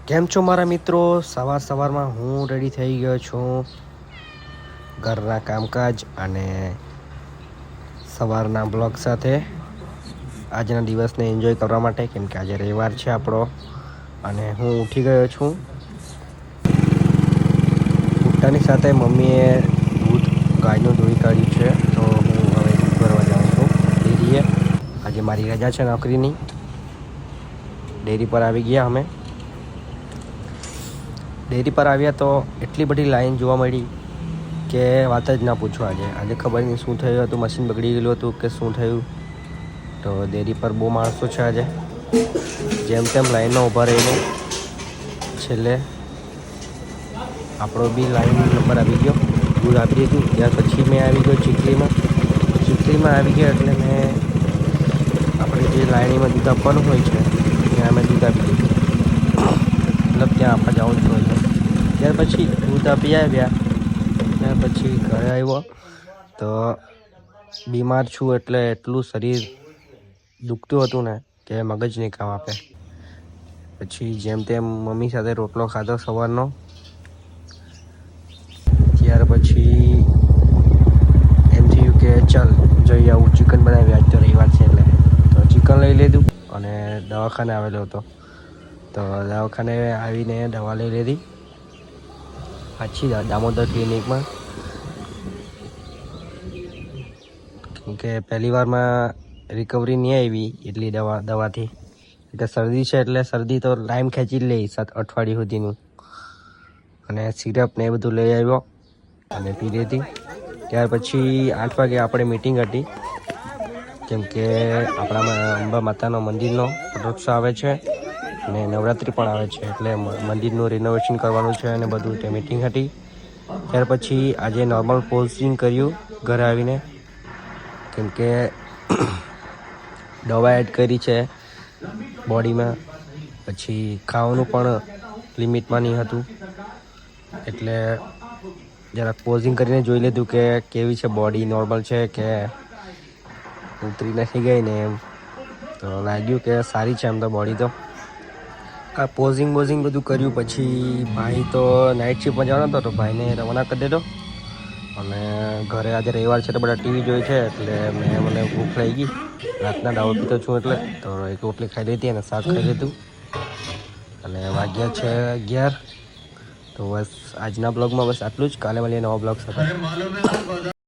કેમ છો મારા મિત્રો? સવારમાં હું રેડી થઈ ગયો છું ઘરના કામકાજ અને સવારના બ્લોગ સાથે આજના દિવસને એન્જોય કરવા માટે, કેમ કે આજે રવિવાર છે આપણો. અને હું ઉઠી ગયો છું. ઉઠતાની સાથે મમ્મીએ ગાયનું દોઈ કાઢ્યું છે, તો હું હવે દૂધ ભરવા જાઉં છું ડેરીએ. આજે મારી રજા છે નોકરીની. ડેરી પર આવી ગયા અમે. ડેરી પર આવ્યા તો એટલી બધી લાઈન જોવા મળી કે વાત જ ના પૂછો. આજે ખબર નહીં શું થયું હતું, મશીન બગડી ગયેલું હતું કે શું થયું. તો ડેરી પર બહુ માણસો છે આજે. જેમ તેમ લાઈનમાં ઊભા રહીને છેલ્લે આપણો બી લાઈન નંબર આવી ગયો. દૂધ આપી દીધું. ત્યાર પછી મેં આવી ગયો ચીખલીમાં આવી ગયો એટલે મેં આપણે જે લાઈનમાં દૂધ આપવાનું હોય છે ત્યાં મેં દૂધ આપી દીધું. મતલબ ત્યાં આપવા જવું જ હોય છે. ત્યાર પછી દૂધ આપી આવ્યા. ત્યાર પછી ઘરે આવ્યો તો બીમાર છું એટલે એટલું શરીર દુખતું હતું ને કે મગજ નહીં કામ આપે. પછી જેમ તેમ મમ્મી સાથે રોટલો ખાધો સવારનો. ત્યાર પછી એમ થયું કે ચાલ જઈ આવું, ચિકન બનાવી. આજ તો રવિવાર છે એટલે તો ચિકન લઈ લીધું અને દવાખાને આવેલો હતો. તો દવાખાને આવીને દવા લઈ લીધી પાછી દામોદર ક્લિનિકમાં. કેમકે પહેલી વારમાં રિકવરી નહીં આવી એટલી દવાથી. એટલે શરદી છે એટલે શરદી તો ટાઈમ ખેંચી જ લે 7 અઠવાડિયું સુધીનું. અને સિરપ ને એ બધું લઈ આવ્યો અને પી લીધી. ત્યાર પછી 8 વાગે આપણે મીટિંગ હતી, કેમકે આપણામાં અંબા માતાનો મંદિરનો રથોત્સવ આવે છે અને નવરાત્રિ પણ આવે છે, એટલે મંદિરનું રિનોવેશન કરવાનું છે અને બધું તે મીટિંગ હતી. ત્યાર પછી આજે નોર્મલ પોઝિંગ કર્યું ઘરે આવીને, કેમકે દવા એડ કરી છે બોડીમાં. પછી ખાવાનું પણ લિમિટમાં નહીં હતું, એટલે જરાક પોઝિંગ કરીને જોઈ લીધું કે કેવી છે બોડી, નોર્મલ છે કે ઉતરી નથી ગઈ ને એમ. તો લાગ્યું કે સારી છે એમ તો બોડી તો. આ પોઝિંગ બધું કર્યું પછી ભાઈ તો નાઇટ શિફ્ટમાં જવાનો હતો, તો ભાઈને રવાના કરી દીધો. અને ઘરે આજે રવિવાર છે તો બધા ટીવી જોઈ છે, એટલે મને ભૂખ લાગી ગઈ. રાતના દારૂ પીતો છું એટલે તો એક રોટલી ખાઈ લીધી અને શાક ખાઈ લીધું. અને વાગ્યા છે 11. તો બસ આજના બ્લોગમાં બસ આટલું જ. કાલે મળીએ નવા બ્લોગ સાથે.